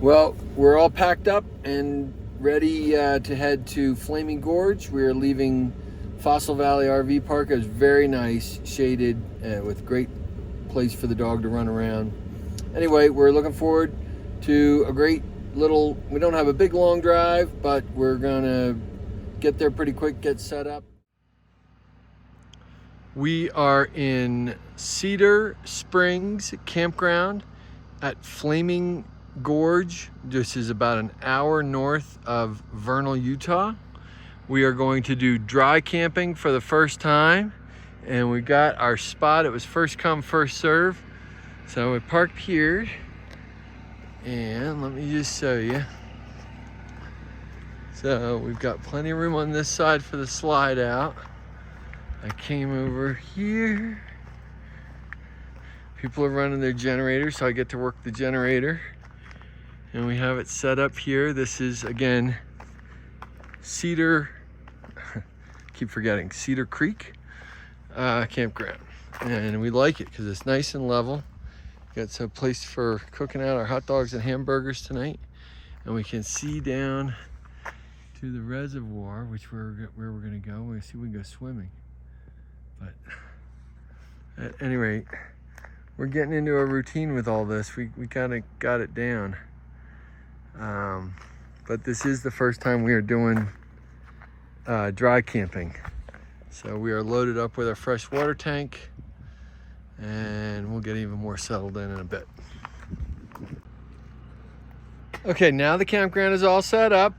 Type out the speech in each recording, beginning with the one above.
Well, we're all packed up and ready to head to Flaming Gorge. We're leaving Fossil Valley RV Park. It was very nice, shaded, with great place for the dog to run around. Anyway, we're looking forward to a great little, we don't have a big long drive, but we're gonna get there pretty quick, get set up. We are in Cedar Springs Campground at Flaming Gorge. This is about an hour north of Vernal, Utah. We are going to do dry camping for the first time, and we got our spot. It was first come, first serve. So we parked here, and let me just show you. So we've got plenty of room on this side for the slide out. I came over here. People are running their generator, so I get to work the generator. And we have it set up here. This is, again, Cedar, keep forgetting, Cedar Creek campground. And we like it because it's nice and level. Got some place for cooking out our hot dogs and hamburgers tonight. And we can see down to the reservoir, which where we're gonna go. We'll see if we can go swimming. But at any rate, we're getting into a routine with all this. We kind of got it down. But this is the first time we are doing dry camping. So we are loaded up with our fresh water tank, and we'll get even more settled in a bit. Okay, now the campground is all set up,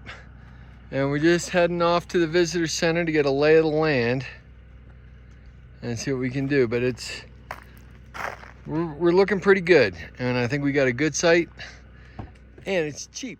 and we're just heading off to the visitor center to get a lay of the land and see what we can do. But we're looking pretty good, and I think we got a good site, and it's cheap.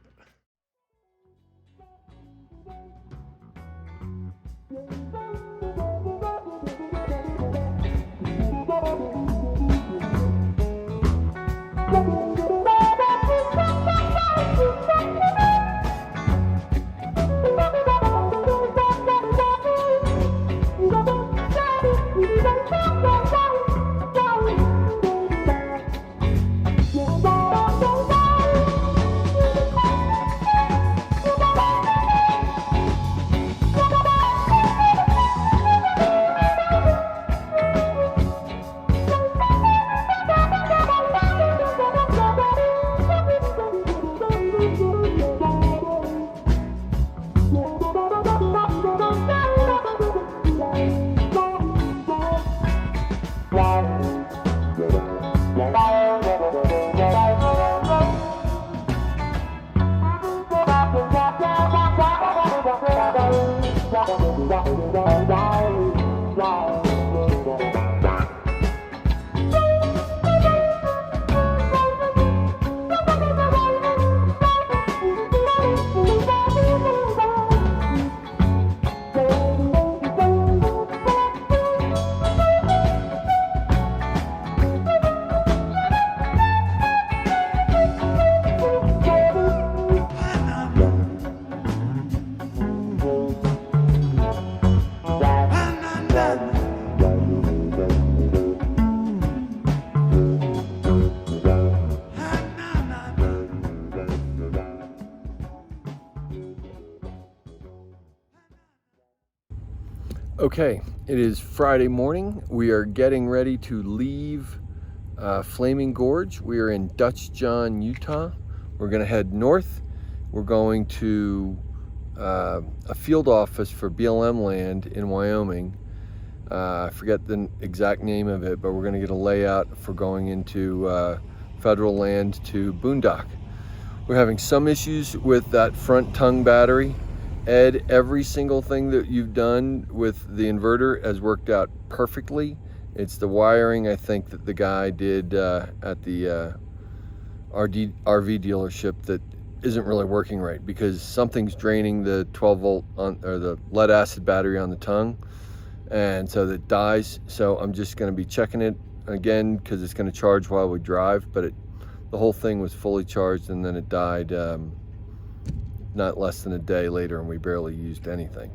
Okay, it is Friday morning. We are getting ready to leave Flaming Gorge. We are in Dutch John, Utah. We're gonna head north. We're going to a field office for BLM land in Wyoming. I forget the exact name of it, but we're gonna get a layout for going into federal land to Boondock. We're having some issues with that front tongue battery. Ed, every single thing that you've done with the inverter has worked out perfectly. It's the wiring, I think, that the guy did at the RV dealership that isn't really working right, because something's draining the 12 volt or the lead acid battery on the tongue, and so that dies. So I'm just going to be checking it again because it's going to charge while we drive. But the whole thing was fully charged, and then it died not less than a day later, and we barely used anything.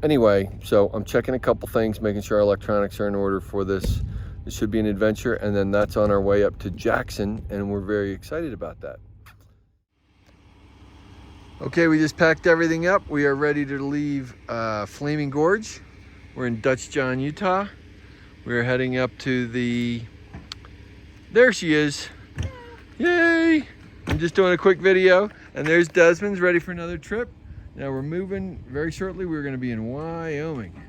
Anyway, so I'm checking a couple things, making sure our electronics are in order for this. It should be an adventure, and then that's on our way up to Jackson, and we're very excited about that. Okay, we just packed everything up. We are ready to leave Flaming Gorge. We're in Dutch John, Utah. We're heading up to the, there she is. Yay! I'm just doing a quick video, and there's Desmond's ready for another trip. Now we're moving very shortly. We're gonna be in Wyoming.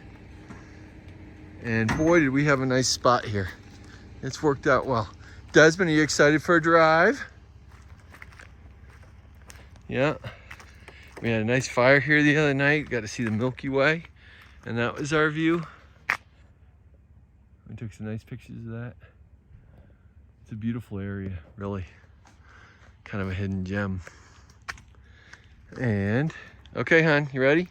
And boy, did we have a nice spot here. It's worked out well. Desmond, are you excited for a drive? Yeah. We had a nice fire here the other night. Got to see the Milky Way, and that was our view. We took some nice pictures of that. It's a beautiful area, really. Kind of a hidden gem. And, okay, hon, you ready?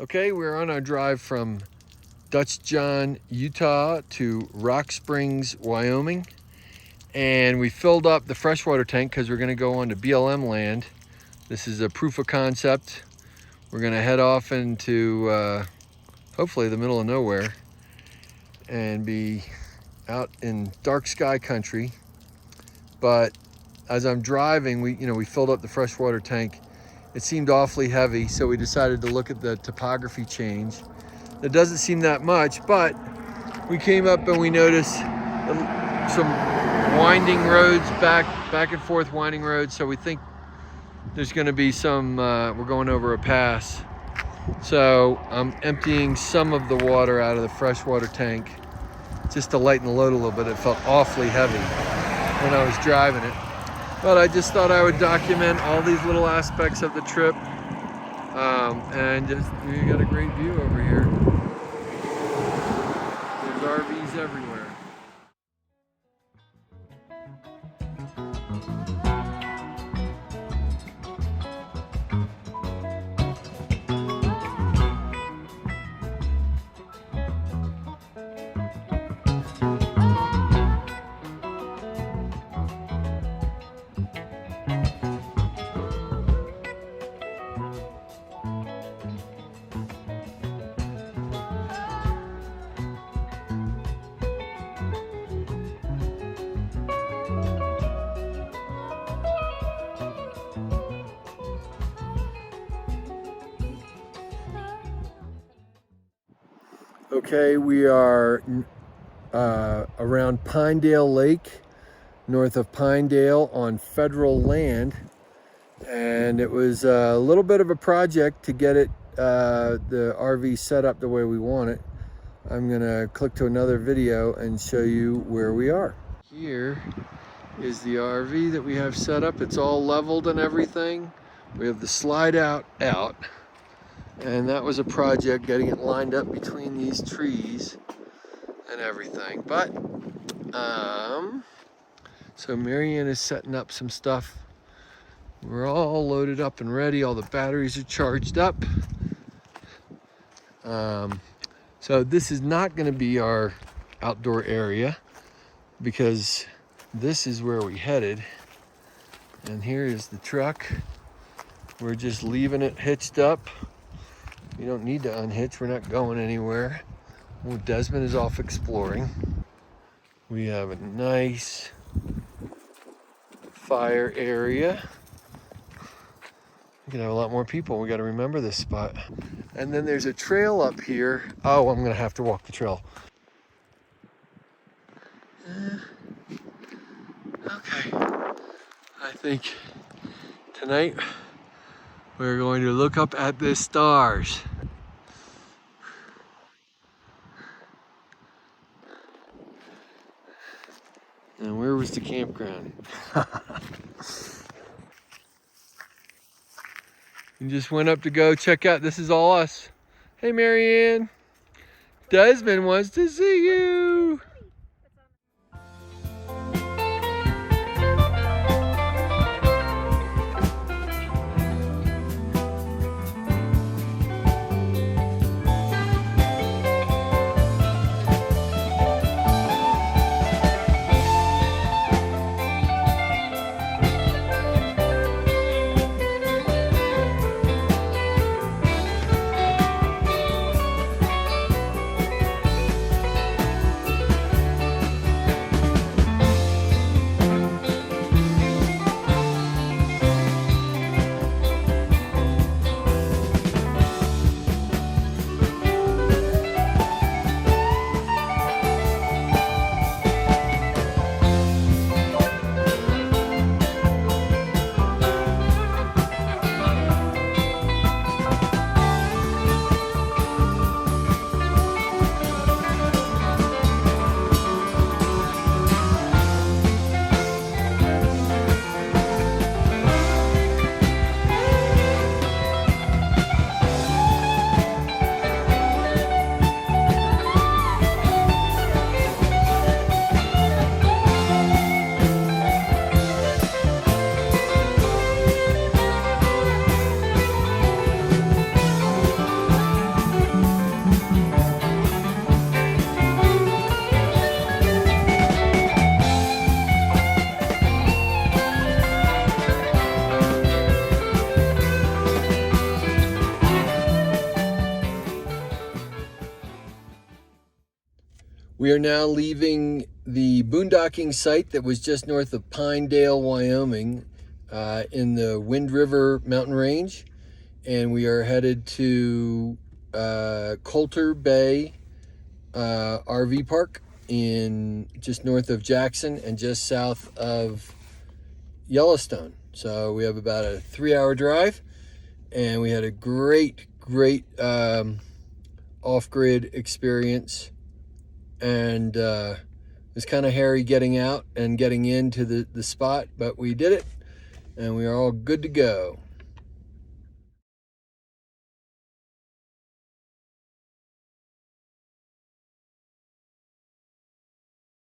Okay, we're on our drive from Dutch John, Utah to Rock Springs, Wyoming. And we filled up the freshwater tank because we're gonna go on to BLM land. This is a proof of concept. We're gonna head off into hopefully the middle of nowhere and be out in dark sky country. But as I'm driving, we filled up the freshwater tank. It seemed awfully heavy, so we decided to look at the topography change. It doesn't seem that much, but we came up and we noticed some winding roads, back and forth winding roads. So we think there's gonna be some, we're going over a pass. So I'm emptying some of the water out of the freshwater tank just to lighten the load a little bit. It felt awfully heavy when I was driving it. But I just thought I would document all these little aspects of the trip. And just, we got a great view over here. There's RVs everywhere. Okay, we are around Pinedale Lake, north of Pinedale on federal land. And it was a little bit of a project to get it, the RV set up the way we want it. I'm gonna click to another video and show you where we are. Here is the RV that we have set up. It's all leveled and everything. We have the slide out. And that was a project, getting it lined up between these trees and everything. But, so Marianne is setting up some stuff. We're all loaded up and ready. All the batteries are charged up. So this is not gonna be our outdoor area because this is where we headed. And here is the truck. We're just leaving it hitched up. We don't need to unhitch, we're not going anywhere. Well, Desmond is off exploring. We have a nice fire area. We can have a lot more people. We got to remember this spot. And then there's a trail up here. Oh, I'm gonna have to walk the trail. Okay, I think tonight we're going to look up at the stars. And where was the campground? We just went up to go check out. This is all us. Hey, Marianne. Desmond wants to see you. We are now leaving the boondocking site that was just north of Pinedale, Wyoming, in the Wind River mountain range. And we are headed to Coulter Bay RV Park in just north of Jackson and just south of Yellowstone. So we have about a 3-hour drive, and we had a great off-grid experience. And it was kind of hairy getting out and getting into the spot, but we did it, and we are all good to go.